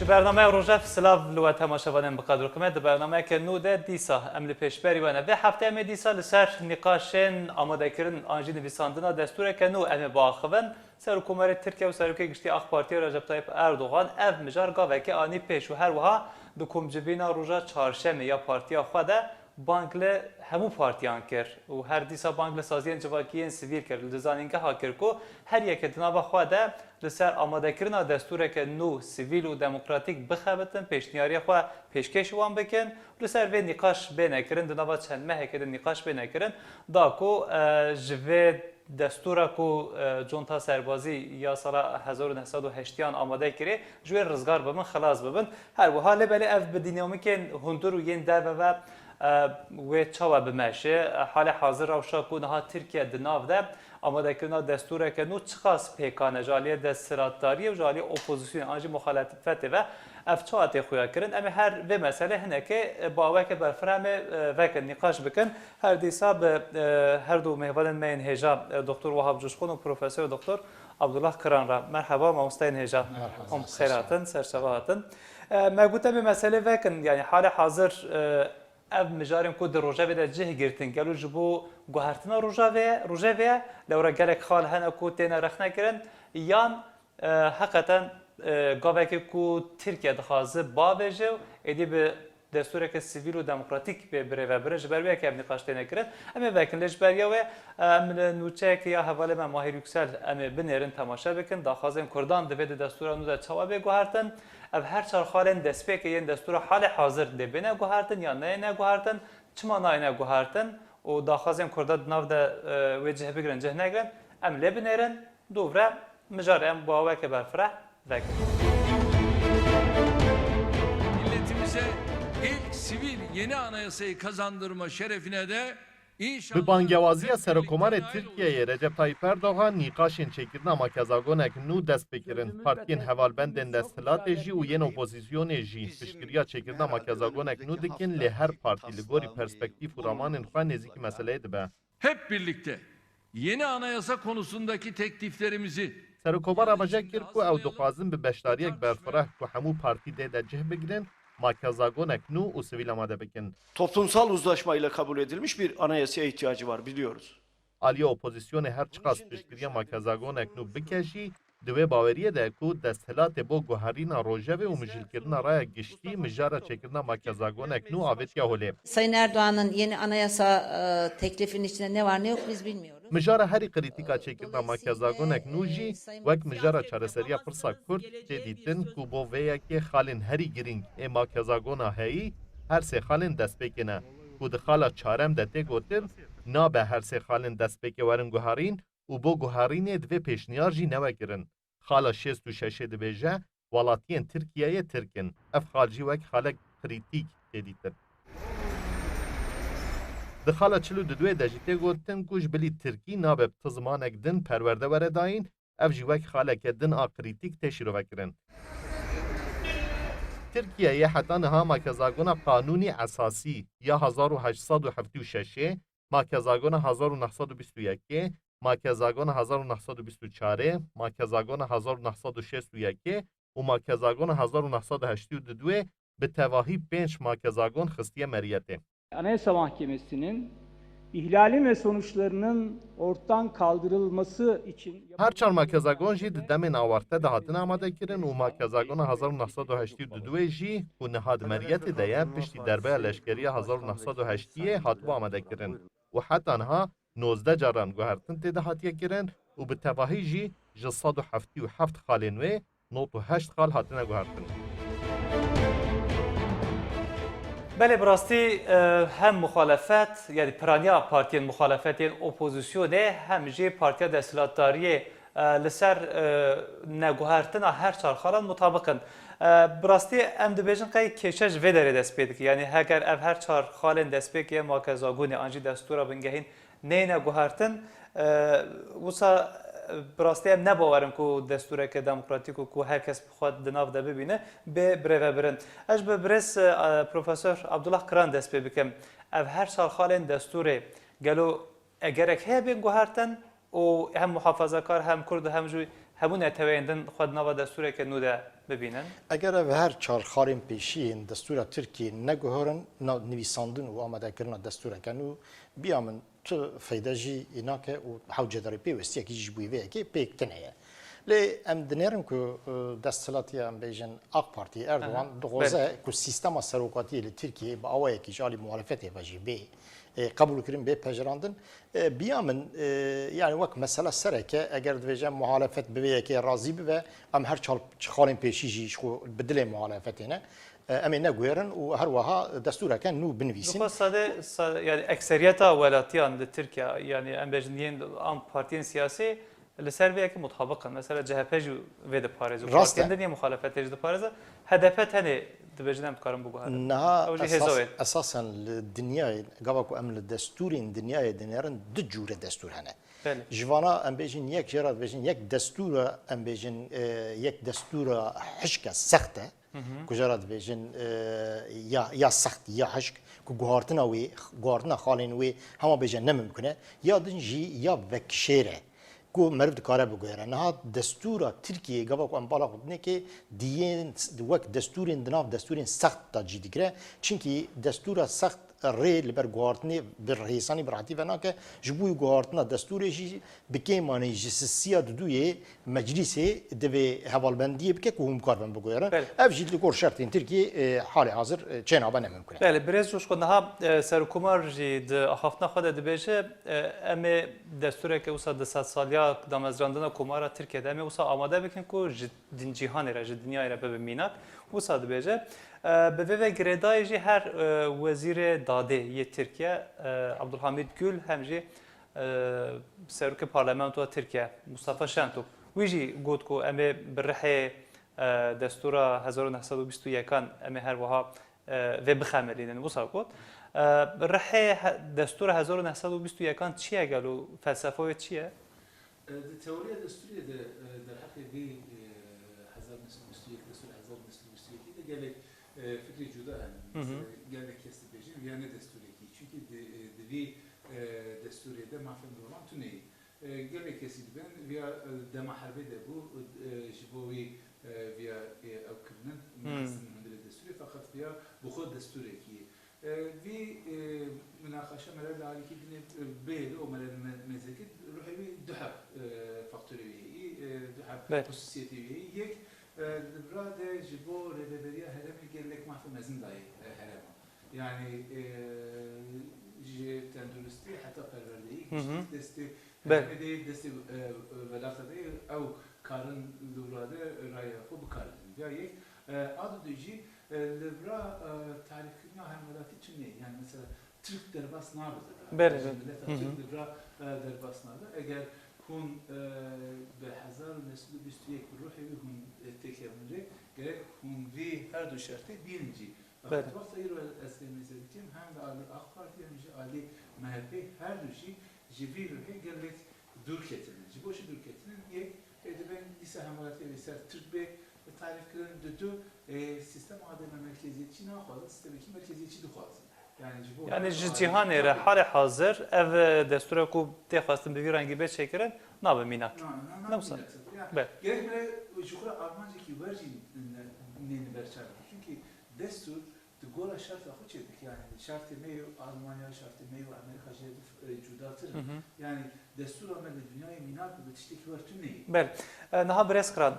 ji bername Rojaf Silav li we temaşevanên bi qedir xime di bernameyeke nû de dîsa em li pêşberî we ne. Vê hefteyê em ê dîsa li ser nîqaşên amadekirin an jî nivîsandina destureke nû em ê biaxivin ser hikûmetê Tirkiye û Serokê Giştî AK Partiya Recep Tayyip Erdogan ev mijar gavekê anî pêş û her wiha di komcibîna roja çarşemê ya partiya xwe de bang li hemû partiyan kir û her dîsa bang li saziyên civakiyên sivîl kir. Li zanîngeha kir ku her yekê di nava xwe de li ser amadekirina destureke nû sivîl û demokratîk bixebitin, pêşniyariya xwe pêşkêş wan bikin. Li ser vê nîqaş bê nekirin, di nava çend mehekê de nîqaş bê nekirin, da ku ji vê destura ku conta serbazî ya sala 1980 amade kirê ji wê rizgar bibin, xilas bibin. Her wiha lê belê ev bi dînamîkên hundir û yên derve ve wê çawa bimeşe halê hazir rewşa ku niha Tirkiye di nav de amadekirina destureke nû çiqas pêkane ji aliyê desthilatdariyê û ji aliyê opozisyonê an jî muxalefetê ve ev çawa tê xuya kirin. Em ê her vê meselê hinekê baweke berfiremê vekin nîqaş bikin. Her dîsa bi her du mêvanên me yên hêja Doktor Wahab Coşkun û Profesör Doktor Abdullah Kiran ra. Merhaba mamosteyên hêja. Em xêr hatin, serçava hatin. Me gote vê meselê vekin yani halê hazir ev mijarên ku di rojevê de cih girtin gelo ji bo guhertina rojevê lewre gelek xal hene ku têne rexnekirin yan heqeten gavekê ku Tirkiye dixwaze bavêje êdî bi destureke sivîl û demokratîk bê birêvebirin ji ber wê yekê ev nîqaş têne kirin. Em ê vekin lê ji beriya wê em li nûçeyekê ya hevalê me Mahir Yüksel em ê binêrin temaşe bikin. Daxwazên Kurdan divê di destura nû de çawa bê guhertin. Ev her çarxalên destpêkê yên destura halê hazir dê bêne guhertin ya neyêne guhertin, çima nayêne guhertin û daxwazên Kurda di nav de wê cih bigirin cih negirin. Em lê binêrin dûvre mijar em baweke berfireh vekin. Milletimize ilk sivil yeni anayasayı kazandırma şerefine de Bi bangewaziya Serokkomarê Tirkiyeyê Recep Tayyip Erdogan nîqaşên çêkirina makezagonek nû dest bikirin. Partiyên hevalbendên desthilatê jî û yên opozisyonê jî piştgiriya çêkirina makezagonek nû dikin lê her partî li gorî perspektîv û ramanên xwe nêzîkî meseleyê dibe. hep birlikte yeni anayasa konusundaki tekliflerimizi Serokkomara bêje kir ku ew dixwazin bi beşdariyek berfireh ku hemû partî dê de cih bigirin makezagonek nû û sivîl amade bikin. Toplumsal uzlaşmayla kabul edilmiş bir anayasaya ihtiyacı var biliyoruz. Aliya opozisyonê her çiqas piştgiriya makezagonek nû bike jî di wê baweriyê de ku desthilatê bo guherîna rojevê û mijîlkirina raya giştî mijara çêkirina makezagonek nû avêtiya holê. Sayın Erdoğan'ın yeni anayasa teklifinin içinde ne var ne yok biz bilmiyoruz. Mijara herî krîtîka çêkirina makezagonek nû jî wek mijara çareseriya pirsa Kurd tê dîtin ku bo vê yekê xalên herî giring ê makezagona heyî her sê xalên destpêkê ne ku di xala çarem de tê gotin nabe her sê xalên destpêkê werin guherîn û bo guherînê divê pêşniyar jî newekirin. Xala 66 dibêje welatiyên Tirkiyeyê Tirkin. Ev xal jî wek xalek krîtîk tê dîtin. Di xala 42 de jî tê gotin ku ji bilî Tirkî nabe ti zimanek din perwerde were dayîn, ev jî wek xaleke din a krîtîk tê şîrovekirin. Tirkiyeyê heta niha makezagona qanûnî esasî ya 1876, makezagona 1921, makezagona 1924, makezagona 1961 û makezagona 1982 bi tevahî 5 makezagon xistiye meriyetê. Anayasa Mahkemesi'nin ihlalin ve sonuçlarının ortadan kaldırılması için Her çar makezagon jî di demên awarte de hatin amadekirin û makezagona 1982 jî ku niha di meriyetê de ye piştî derbeya leşkeriya 1980 hatibû amadekirin û heta niha 19 caran guhertin tê de hatiye kirin û bi tevahî jî ji 177 xalên wê 98 xal hatine guhertin. Belê bi rastî hem muxalefet yani piraniya partiyên muxalefetên opozisyonê hem jî partiya desthilatdariyê li ser neguhertina her çar xalan mutabiqin. Bi rastî em dibêjin qey kêşe ji vê derê dest pê dike yani heger ev her çar xalên destpêkê makezagonê an jî destura bingehîn neyne guhertin wisa bi rastî em nebawerin ku destureke demokratîk û ku herkes xwe di nav de bibîne bê birêvebirin. Ez bi birêz Profesör Abdullah Kiran dest pê bikim. Ev her sal xalên desturê gelo egerek heye bên guhertin û hem muhafazakar hem Kurd hem jî hemû neteweyên din xwe di nava destureke nû de bibînin? Eger ev her çar xarên pêşiyên destûra Tirkiyê neguherin nivîsandin û amadekirina destûreke nû biya min tu feyda jî nake û hewcedarî pêwestiyekî ji bo vêyekê pêk tune ye. Lê em dinêrin ku desthilatîya em bêjin AK Partî Erdogan dixwaze ku sîstema serokatiyê li Tirkiyê bi awayekî ji alî muhalefetê ve jî bê قبول kirin bê pejirandin biya min yani wek mesela sereke eger dibêje muhalefet bivêyekê razî bibe em her xalên pêşî jî ji bi dilê muhalefetê ne em ê neguêrin û her wiha destûreke nû binivîsîn. Yani ekseriyeta welatiyan li Tirkiye yani em bêjin yên am partiyên siyasî li ser vêyekî mutabıqin. Mesela CHP jî vê diparêze. Partiyên din yên muhalefetê jî diparêze. HDP tenê dibêjin em dikarin biguherin. Niha Ew jî hêzawê. esasen li dinyayê gava ku em li destûrên dinyayê dinêrin du cûre destûr hene. Ji vana em bêjin yek jêra dibêjin yek destûra em bêjin yek destûra hişke sext e ku jêra dibêjin ya sext ya hişk ku guhartina wê guhartina xalên wê hema bêje nemimkün e ya din jî ya vekşêr e ku meriv dikare biguhere. Niha destûra Tirkiyê gava ku em bala xwe diyên wek destûrên di nav destûrên sext da cî digire çinkî destûra sext rê li ber guhartinê bi rêsanî bi rahatî ve nake ji bo guhartina destûrê jî bi kêmanî ji sisiya duduyê meclîsê divê hevalbendiyê bike ku hûn bikar bin biguherin. Ev jî li gor şertên Tirkiyê halê hazir çênabe nemimkün e. Belê birêz coşkun niha serokkomar jî di axaftina xwe de dibêje em ê destûreke wisa di sed saliya damezrandina komara Tirkiyeyê de em ê wisa amade bikin ku ji cîhanê re ji dinyayê re bibe mînak wisa dibêje bi vê ve girêdayê jî her wezîrê dadê yê Tirkiye Abdulhamid Gül hem jî serokê parlamentoya Tirkiye Mustafa Şentop wî jî got ku em ê bi rihê destûra 1921 em ê her wiha vê bixemelînin wisa got rihê destûra 1921 çi ye gel û felsefa wê çi ye? Teoriya destûriyê de derheqê vê 1921 destûra 1921 de gelek fikri cuda hene. Gelek kes dibêjin ya ne destûrekî çünkü di vê destûrê de mafhum roman tuneyî. Gelek kesî dibin veya dema herbê de bû ji bo wê veya ew kirinin hundirê destûrê fakat veya bu xwe destûrekî ye. Vê münaqeşe melel li alîkî dinê bêle û melel mezekî ruhê wê du heb faktörê wê heyî du heb hususiyetê wê heyî yek li bira de ji bo rêveberiya herêmê gelek mafhum mezin dayê herêma. Yani ji tenduristî heta perwerdeyî destê herêmê de destê welata de ew karin li bira de raya xwe bikarin. Ya yek adı du jî li bira tarîfkirina her welatî çinê yani mesela Türk derbas nabıdır. Türk li bira derbas nabe eger hûn bi 1921 ruhê wî hûn têkevnirê gerek hûn vê her du şertê bînin jî. Wexta îro ez têmîze dikim hem de alî AK Parti hem jî alî MHP her du jî ji vî ruhê gelek dûr ketinin. Ji bo jî dûr ketinin yek diben dîsa hemelatê wê ser Türk bê tarîfkirin du sistem ademe merkeziyetçi naxwazin sistemekî merkeziyetçi dixwazin. Yani ji cîhanê re halê hazir ev destûra ku tê xwastin bi vî rengî bê çêkirin nabe mînak. Ne wisa? Gerek bire ji xwe re armancekî wer jî nêne berçavê. Çünkü destûr di gora şerta xwe çêdik. Yani şertê me Almanya, şertê me Amerika jê cudatir. Yani destûra me li dünyayê mînak bi tiştekî wer tuneyî. Bel. Niha birêz kiran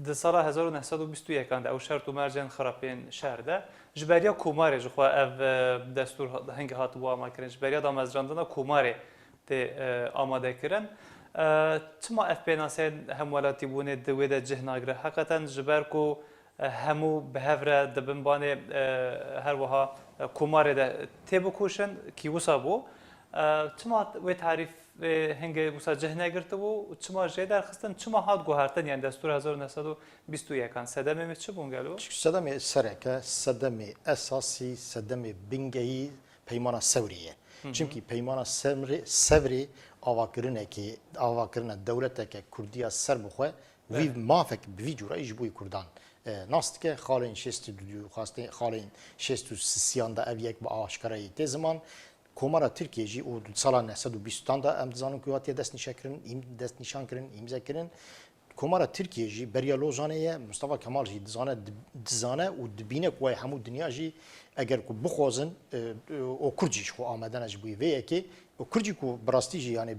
di sala 1921 de ew şert û mercên xerapên şer de ji beriya komarê ji xwe ev destûr hengî hatibû amakirin ji beriya damezrandina komarê tê amadekirin çima ev pênaseyên hemwelatîbûnê di wê de cih nagire heqeten ji ber ku hemû bi hev re dibin banê her wiha komarê de tê bikuşin kî wisa bû çima wê tarîf hengê wisa cih negirtibû çima jê derxistin çima hat guhertin yani destûra 1921 sedemê me çi bûn gelo? Sedemê sereke, sedemê esasî, sedemê bingehî peymana Sewrê ye. Çünkü peymana Sewrê avakirina dewleteke Kurdiya ser bixwe vî mafek bi vî cûra ji bo Kurdan nas dike xalên şêstî xalên şêst û sisiyan da ev yek bi aşkarayê tê ziman Komara Tirkiye jî û sala 1920 da em dizanin ku hatiye destnîşan kirin, îmzekirin کمارا ترکیه جی بریا لوزانه مصطفی کمال جی دزانه و دبینه کوی همو دنیا جی اگر کو بخوازن او کرجیش خو آمدن اج بوی وی که او کرجی کو براستی جی یعنی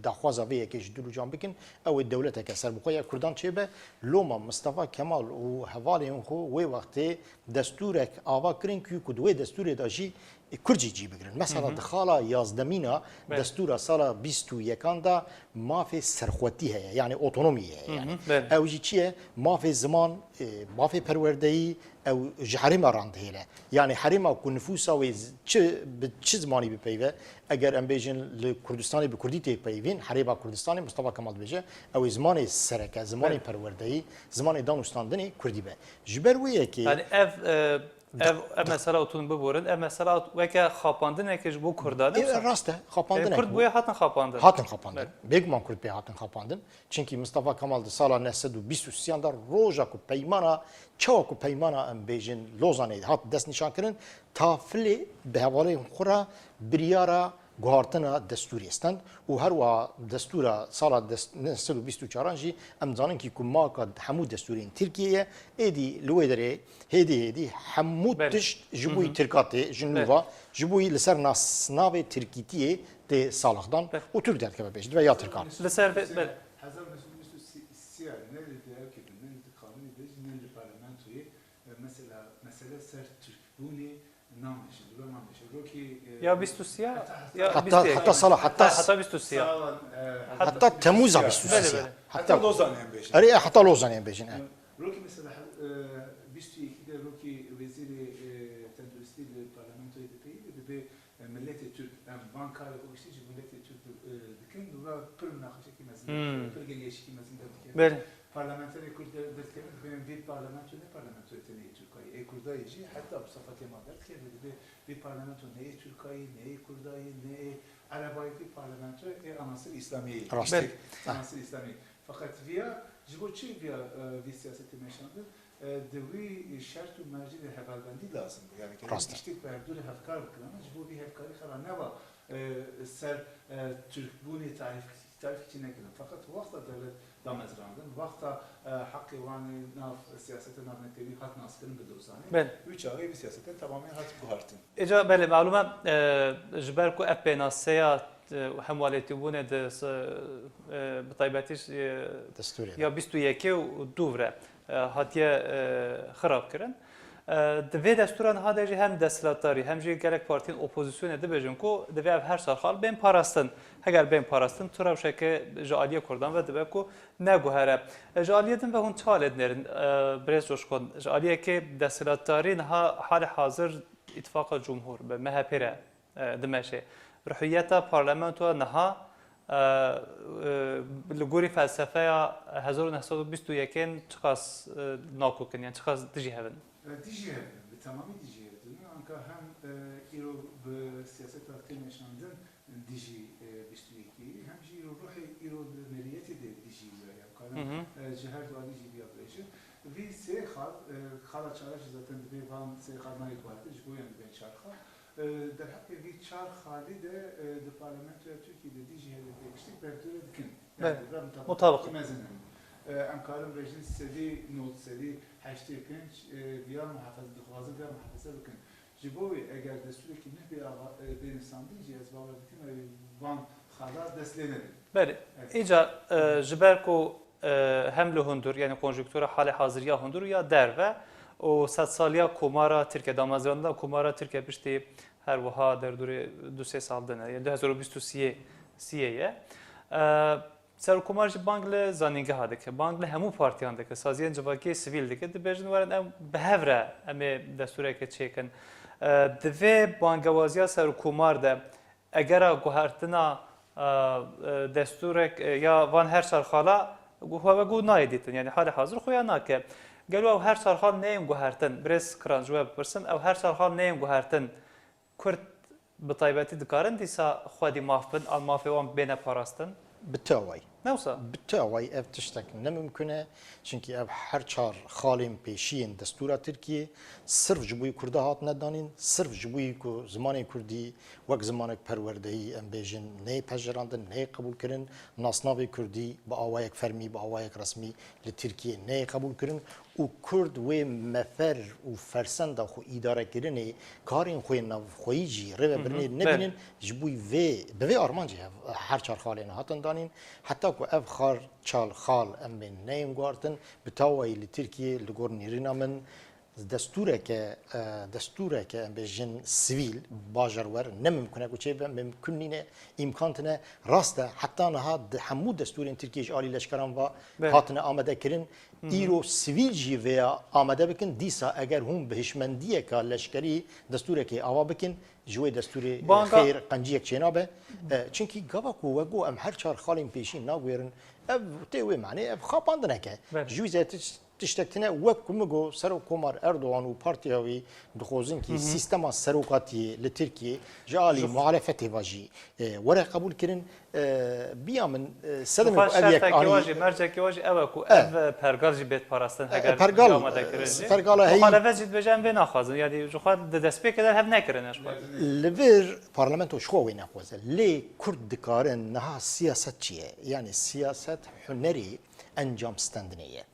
دخوازا وی که جدلو جان بکن او دولت که سر بخویا کردان چه به لوما مصطفی کمال و حوالی خو وی وقتی دستورک آوا کرین کی کو دوی دستور داجی کرجی جی بگیرن مثلا دخالا یازدمینا دستور سال 21 دا مافی سرخوتی هست یعنی اتونومی هست یعنی او جی چیه مافی زمان مافی پروردهی او حریم راند هیله یعنی حریم او نفوسا و چه زمانی بپیوه اگر ام بیجن لکردستانی به کردی تی پیوین حریم کردستانی مصطفی کمال بجه او زمان سرکه زمان پروردهی زمان دانستاندنی کردی به جبرویه که یعنی ev mesela oturun buburun, ev mesela veke xapandın ekiş bu Kurdada. Rastı, xapandın. Kurd buya hatın xapandın. Hatın xapandın. Begman Kurd be hatın xapandın. Çünkü Mustafa Kemal'de sala 1923 roja ku peymana, çawa ku peymana em bejin Lozan'e hat dest nişan kirin ta fili be havale xura biryara guhartına desturiystan و هر وا دستورا سال 1924 جی ام زانن کی کما کا حمود دستورین ترکیه ادی لویدره هدی حمود تش جبوی ترکاته جنوبا جبوی لسر ناس ناوی ترکیتیه de salahdan o Türk derkebe beşdi veya Türkan. Leser be Hazar siyah ne diyor ki ne kanuni de ne parlamentoyu mesela ser Türk bunu namış durmamış ki ya bistusiya ya hatta salah hatta bistusiya hatta Temmuz'a bistusiya hatta Lozan en beşin. Hatta Lozan en beşin. Roki mesela bistuikide Roki veziri tenduristi parlamentoyu de milleti Türk bankayla o işte milleti Türk dikin ve pır münakaşa kimesi pır geliş kimesi de parlamenter Kürtler derken benim bir parlamento ne parlamento yeteneği Türkiye Kurdayıcı hatta Mustafa Kemal derken bir parlamento ne Türkiye ne Kurdayı ne Arabayı bir parlamento anasır İslamiye anasır İslamiye fakat via jiboçi via siyaseti meşandı devi şart ve merciği hevalbendi lazım yani işte berdure hafkar kılana bu bir hafkarı kala ne var ser Türk bunu tarif içine giren fakat vakta devlet damezrandın vakta hakkı vani nav siyasete navnetleri hat naskırın bedozani üç ağabey bir siyasete tamamen hat buhartın. Eca bele maluma jber ku ep penasya hemvaleti bune de betaybetiş ya 22 و دوره هاتیه خراب کردن دوی دستوران ها دیجی هم دستلاتاری هم جی گلک پارتین اپوزیسیون ده بجن کو دوی هر سال خال بین پاراستن اگر بین پاراستن تو روشه که جالیه کردن و دوی کو نگوهره جالیه دن و هون چالد نرن برز روش کن جالیه که دستلاتاری نها حال حاضر اتفاق جمهور به مهپره دمشه روحیتا پارلمانتو نها لگوری فلسفه 1921 چقاس ناکوکن یعنی چقاس دیجی هستن؟ دیجی هستن، به تمامی دیجی هستن. آنکه هم ایرو به سیاست تاکتی نشاندن دیجی 22 هم جی روح ایرو ملیتی دیجی بیایم. کارن جهر دواری دیجی بیا بشه. وی سه خال چارش zaten bir van sey xalmay kuartı jboyan ben çarxa. در حق وی چهار خالی ده پارلمانتوی ترکیه دیجی هلی بیشتر بردور دکن. مطابق. مثلا امکارم رژیم سری نوت سری 85 ویا محافظه دخوازه ویا محافظه بکن. جبوی اگر دستوری که نه به انسان دیجی از باور دکن وان خالا دستلینه. بله. ایجا جبر کو هم لهندور یعنی کنجکتور حال حاضریا هندور یا در و o 100 سالیا kumara Türkiye damazlarında kumara Türkiye pişti her vaha der dure 2 saldan yani 2023 siye ser kumar ji bangle zaninge hadik bangle hemu partiyan dik saziyen cevaki sivil dik de bejin waran em behevre em desture ke çekin dve bangawaziya ser kumar da egera guhartina desturek ya van her sal khala guha ve gu nayditin yani hali hazır khoya nake قالوا او هر سال حال نیم گوهرتن برس کران جواب برسن او هر سال حال نیم گوهرتن کرد بطایبتی دکارن دیسا خودی مافبن آل مافیوان بین پاراستن بالتوي Newsa. بتاوي اف تشتك نممكنه چونکی اف هر چار خالم پیشین دستور ترکیه صرف جبوی کرده هات ندانین صرف جبوی کو زمان کردی وقت زمان پروردهی ام بیژن نه پجراندن نه قبول کردن ناسناوی کردی با آوایک فرمی با آوایک رسمی لترکیه نه قبول کردن و کرد و مفر و فرسند خو اداره کردن کارین خو نو خویجی رو برنی نبینن جبوی و به آرمانجی هر چار خالین هاتن دانین حتی کو اف خار چال خال ام بین نیم گارتن بتاوی لترکیه لگور نیرینا من دستوره که ام بیژن سیویل باجرور نممکنه کو چه ممکنینه امکانتنه راسته حتی نه همو دستور ترکیه عالی لشکران و هاتنه آماده کردن ایرو سیویل جی و آماده بکن دیسا اگر هم بهشمندیه که لشکری دستوره که آوا بکن جوی دستور خیر قنجیک چنابه چونکی گاوا کو وگو ام هر چهار خالیم پیشین ناگویرن اف تیوی معنی اف خاپاندنه که جوی زیت تشتكتنا وكمجو سرو كومار اردوغان وبارتياوي دخوزن كي سيستما سروقاتي لتركيا جالي معرفته واجي ورا قبول كرن بيا من سدم ابيك واجي مرجك واجي اوكو اف برغال جي بيت باراستن اگر برغال هي مخالفت جد بجان بنا خازن يعني جو خاد دسبي كده هب نكرنش لفير بارلمانتو شو وين اخوز لي كرد دكارن نها سياست چيه يعني سياست حنري انجام ستاندنيه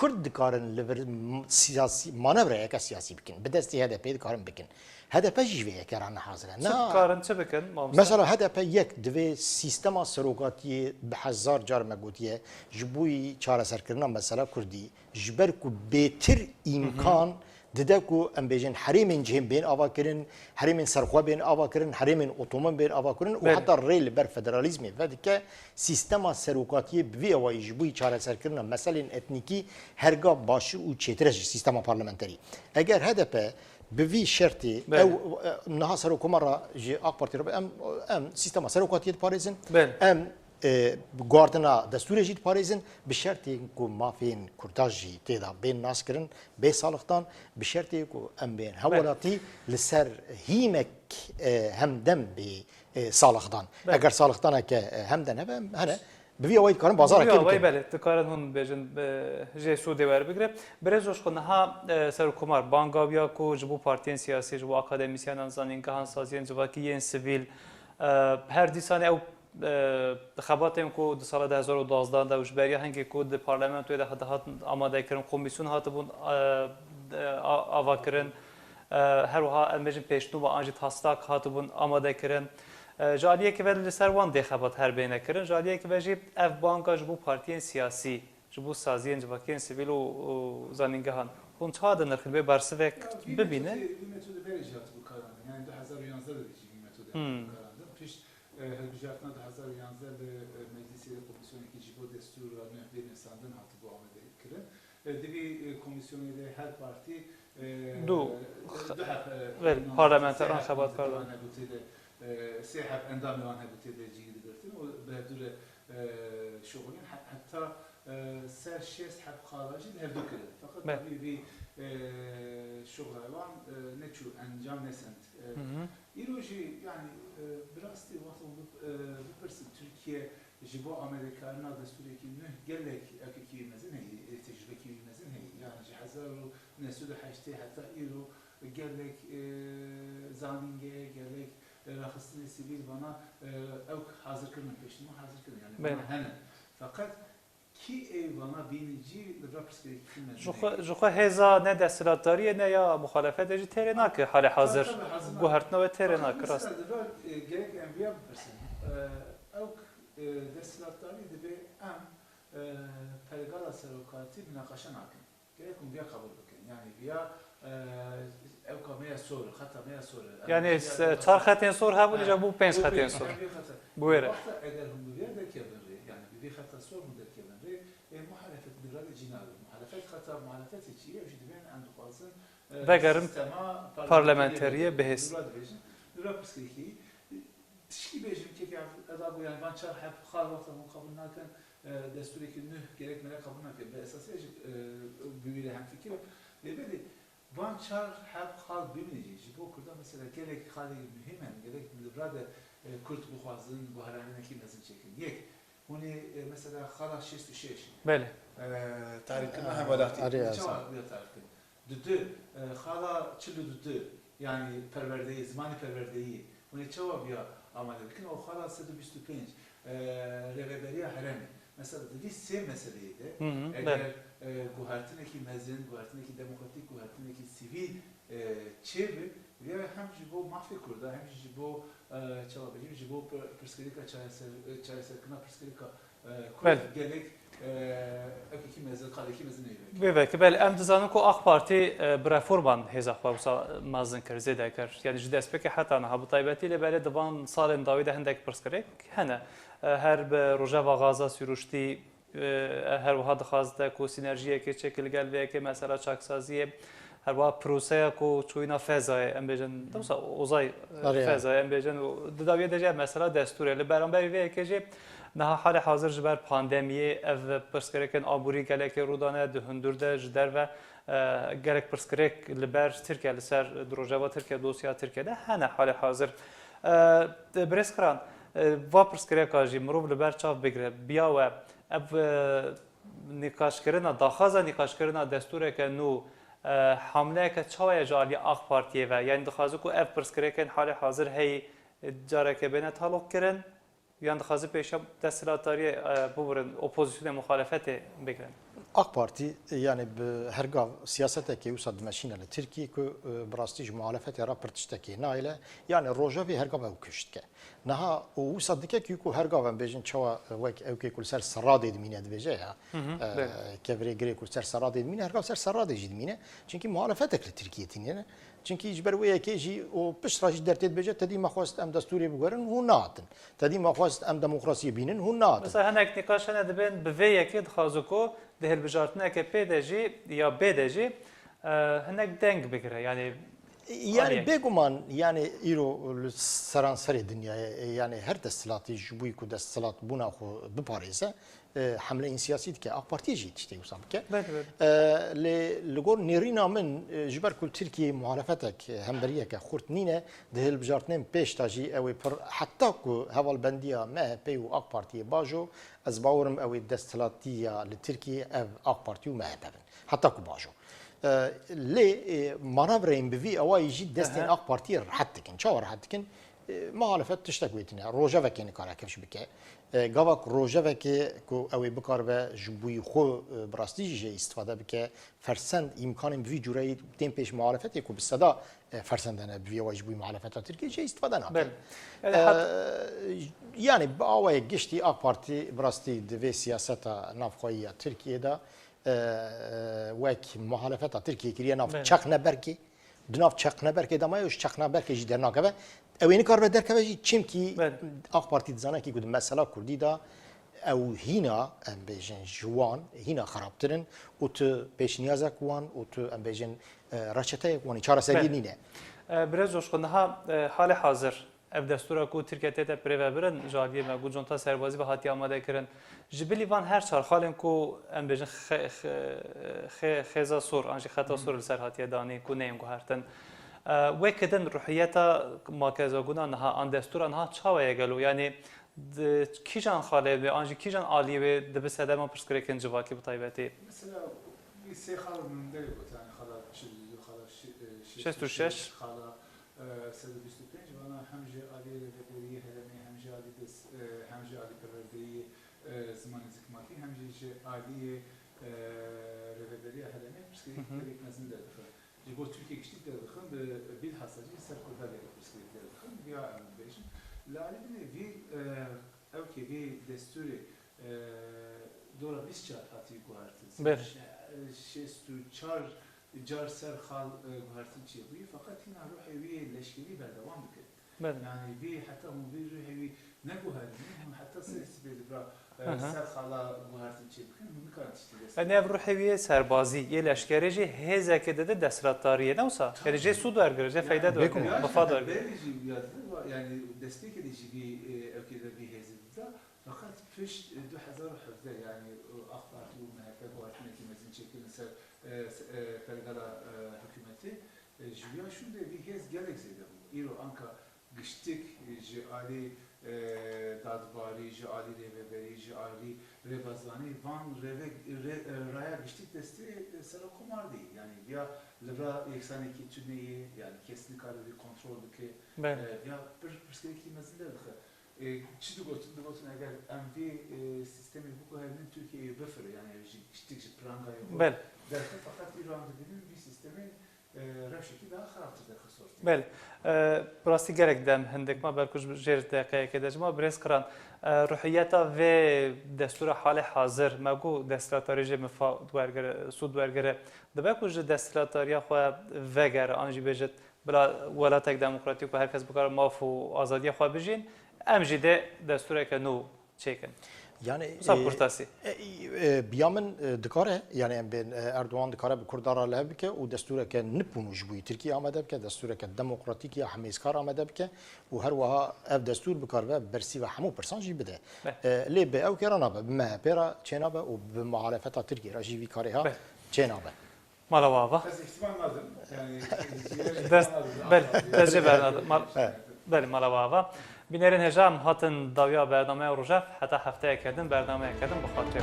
کرد دکارن لور سیاسی مانور که سیاسی بکن بدستی هدف دکارن بکن هدف جیوه کران حاضره نه دکارن چه بکن مثلا هدف یک دوی سیستم سروقاتی به هزار جار مگوتیه جبوی چهار سرکردن مثلا کردی جبر کو بهتر امکان دیده کو ام بیژن حریم جهم بین آوا کردن حریم سرخوا بین آوا کردن حریم اتومبیل بین آوا کردن و حتی ریل بر فدرالیسمی و دیگه سیستم سروقاتی بوی وای جبوی چهار سر کردن مثلا اتنیکی هرگاه باشه و چترش سیستم پارلمانتری اگر هدف بوی شرطی او نه سروکمارا جی آق پارتی رو ام سیستم سروقاتی پاریزن ام گواردنا دستور جدید پاریزن به شرطی که مافین کرداجی تیدا بین ناس کرن به سالختان به شرطی که ام بین حوالاتی لسر هیمک همدم به سالختان اگر سالختانه که همدن هنه بوی اوید کارن بازار که بکنه بله تکارن هم بیشن جه سودی ور بگیره برزوش خود ها سر کمار بانگابیا کو جبو پارتین سیاسی جبو اکادمیسیان زانین که هنسازین جبو کی ین سیویل هر دیسانه او خباتیم کو دو سال 2012 دا وجبری هنگی کو د پارلمان توی ده هات آماده کردن کمیسیون هات بون آوا کردن هر وها المجن پیشنو با آنجی تاستاک هات بون آماده کردن جالیه که ولی سر وان ده خبات هر بینه کردن جالیه که وجی اف بانکا جبو پارتین سیاسی جبو سازین جبو کین سیویل و زانینگهان هم چه هاد نرخل به برسوک ببینه متد برجات bu kararı yani 2011'da da bir metodu kararı piş Hırbijart'tan 2011'da meclisi komisyonu ikinci bu desturlarını bir insandan hatı bu amede kirin. Divi komisyonu ile her parti parlamenter anxabat kardan. Sehab endam yan hebutede cigidi bertin o berdure şoğulun hatta ser şes hep xaracı hevdu kirin. Fakat bir şoğlan ne çu encam nesent. İroji yani biraz da vakti olup bipirsin Türkiye jibo Amerikan'a da sürekli ne gelek akikiyimizin hey tecrübekiyimizin hey yani cihazaru nesudu haşte hatta iro gelek zaninge gelek rahatsız sivil bana ev hazır kırma peşinde hazır kırma yani bana hemen fakat ki ev bana binici rapskelik جوخه هزا نه دستلاتاریه نه یا مخالفت اجی ترناک حال حاضر گوهرتنا و ترناک راست gerek enbiya bilirsin ev destlatari de be am pergala serokati münakaşa nakin gerek enbiya kabul bakın yani biya ev kamaya sor hatta maya sor yani çar xatin sor ha bu bu pens xatin sor bu era eğer hum biya da kebir yani bir hata sor mu da kebir muhalefet bir rad cinavi muhalefet hata muhalefet içi eşit ben andu fazla vegarım parlamenteriye behis rapskelik تشكي بيجي كيف أدابو يعني بان شرح خال وقت من قبل ناكن دستوري كنه جريك ملا قبل ناكن بأساس إيش بيبي هم فكرة يبدي بان شرح خال بيمنيجي جبو كردا مثلا جريك خالي مهمة جريك بالبرادة كرت بخوازن بهرانين كي نزل شكل يك هوني مثلا خلا 66 بله تعرف كنا حوالاتي أريد شو تعرف ددو خلا چلو ددو يعني پروردهی زمانی پروردهی هوني چوا بیا آماده بکن او خلا 125 رهبری حرمی مثلا دیگه سه مسئله ده اگر گوهرتنه کی مزن گوهرتنه کی دموکراتیک گوهرتنه کی سیویل چه بی هم جبو مافی کرده هم جبو چلا بگیم جبو پرسکریکا چای سرکنا پرسکریکا کرد گلک اکی مزن قالی کی مزن نیست. بله که بله ام دزانم که آخ پارتی برافورمان هزاق بابسا مازن کرد زیاده کرد یعنی جد اسپک حتی نه هبو طایبتی لبله دوان سال داویده هندک پرسکریک هنه هر به روجا و غازا سروشتی هر وها دخواسته کو سینرژی که شکل گلوه که مثلا چاکسازیه هر وها پروسه کو چوینا فضای ام بیجن دوسا اوزای فضای ام بیجن داویه دجا مثلا دستوره لبرانبری وی که جه نه حال حاضر جبر پاندمیه اف پرسکریکن آبوری گله که رودانه دهندورده جدر و گلک پرسکریک لبر ترکیه لسر دروجا ترکیه دوسیا ترکیه ده هنه حال حاضر برسکران و پرسکریکا جی مروب لبر چاف بگیره بیا و اب نقاش کردن داخازه نقاش کردن دستوره که نو حمله که چای جالی آخ پارتیه و یعنی دخازو کو اف پرسکریکن حال حاضر هی جاره که بین تعلق کردن یعنی دخازو پیشا دستلاتاری ببرن اپوزیسیون مخالفت بگیرن. AK Parti yani hergav siyasete ki usad meşine le Türkiye ku brastiş muhalefete raportişteki naile yani roja ve hergav ev küştke. Naha o usad dike ki ku hergav bejin çava vek ev ki kul ser sarad edmine dveje ya. Kevre gre kul ser sarad edmine hergav ser sarad edmine. Çünkü muhalefetek le Türkiye'tin yani. Çünkü icber ve ki ji o pişraş dertet beje tedi maxwast em desturi bugörün hu natin. Tedi maxwast em demokrasiye binin hu natin. Mesela henek nikaş hene dibin biveye ki dixazu ku dehil bijartine ki pêdejî ya bêdejî hinek deng bigire yani yani beguman yani îro seranserê dünyaya yani her desthilatî ji bo ku desthilat bûna xwe biparêze hemleyên siyasî dike AK Partiye jî tiştê wisa bike li gor nêrîna min ji ber ku Tirkiye muhalefetek hemberiyeke xurt nîne dihil bijartinên pêş ta jî ew ê pir heta ku hevalbendiya MHP û AK Partiye bajo ez bawerim ew ê desthilatiya li Tirkiye ev AK Parti û MHP bin heta ku bajo lê manavreyên bi vî awayî jî destên AK Partiye rihet dikin çawa rihet dikin muhalefet tiştek wêtine rojevekê nikare kevş bike gavak rojevekê ku ew ê bikarbe ji bûyî xwe bi rastî jî îstîfade bike fersend îmkanên bi vî cûreyî tên pêş muhalefetê ku bi seda fersendene bi vî awayî ji bûyî muhalefeta Tirkiye jî îstîfade nake yani bi awayê giştî AK Parti bi rastî di vê siyaseta navxweyiya Tirkiyeyê wek muhalefeta Tirkiye kiriye nav çaqneberkê di nav çaqneberkê de maye çaqneberkê jî dernakeve ew ê nikaribe derkeve jî çimkî AK Parti dizane ki ku di mesela Kurdî da ew hîna em bêjin ji wan hîna xerabtirin û tu pêşniyazek wan û tu em bêjin reçeteyek wanî çareseriyê nîne. Biraz coşkunha hali hazır ev destura ku Tirkiye tê pirêvebirin jaliyê me gu conta serbazî ve hatiye amade kirin ji bilî van her çar xalên ku em bêjin xêza sor an jî xeta sor li ser hatiye danî ku neyên guhertin wê kidin ruhiyeta makezaguna niha an destura niha çawa ye gelo yani kîjan xalê ve an jî kîjan aliyê wê dibi sedema pirsgirêkên civakî bi taybetî Mesela bir sey xala min derê got yani xala xala 66 xala 125 bana hem ji alî rêveberiye heremê hem ji alî hem ji alî perwerdeyî zimanê zikmatî hem ji alî rêveberiye heremê pirsgirêk mezin derdixin. Ji bo Tirkiye kiştîk derdixin bi bilhassa jî ser Kurdalê pirsgirêk derdixin ya em bêjin. Li alî binê vî ew ki vî destûrê dora 20 hatî guhertin. 64 car ser xal guhertin çi bûyî fakat hîna ruhê wî leşkerî berdewam dike. Yani vî heta hûn vî ruhê wî neguherin hûn heta ser istîfê dibra ser xala guhertin çi bikin hûn nikarin tiştî dest. Yani ev ruhê wî ye serbazî yê leşkerê jî hêzekê de desthilatdariyê ne wisa yani jê sûd wergirin jê feyda wergirin bifa wergirin. Yani destekê de jî vî evkê de vî hêzî dida fakat pişt 2017 yani AK Parti û MHP guhertinekî mezin çekilin ser pergala hükümeti ji ya şûn de vî hêz gelek zêde bû. îro anka giştik ji alî dadbari, ji alî rêveberi, ji alî rêvezanî van raya giştî destê sera komar değil. Yani ya li ra yeksanekî tuneyê yani kes nikare vî kontrol dike ya bir pirsgirêkî mezin derdixe. Çi digotin eger em vê sistemê biguherînin Tirkiyeyê bifire yani ji giştîk ji prangayê derxe fakat İran dibînin vî sistemê rewşekî daha xerabtir derxe sortî. بله براستی گرک دم هندک ما برکوش جر دقیقه که دجما برس کران روحیتا و دستور حال حاضر مگو دستوراتاری جه مفا دوارگره سود دوارگره دبکوش دستوراتاریا خو وگر آنجی بجت بلا ولایت دموکراتیک و هر کس بکار ماف و آزادی خو بجین امجی ده دستور که نو چیکن Yani kurtası. biyamın dikare yani em ben Erdoğan dikare bi Kurdara lehbike û destureke nipunuj bûyî Tirkiye amade bike destureke demokratîk ya hemêzkar amade bike û her wiha ev destur bikar ve bersî ve hemû pirsan jî bide. Lê bi ew kêra nabe bi MHP ra çênabe û bi muhalefeta Tirkiye ra jî vî karê ha çênabe. Mala vava. Ez ihtimal nadim. Yani Dest bernadı. بله مالا واوا بینرین هجام هاتن داویا برنامه روجف حتی هفته کردن برنامه کردن بخاطر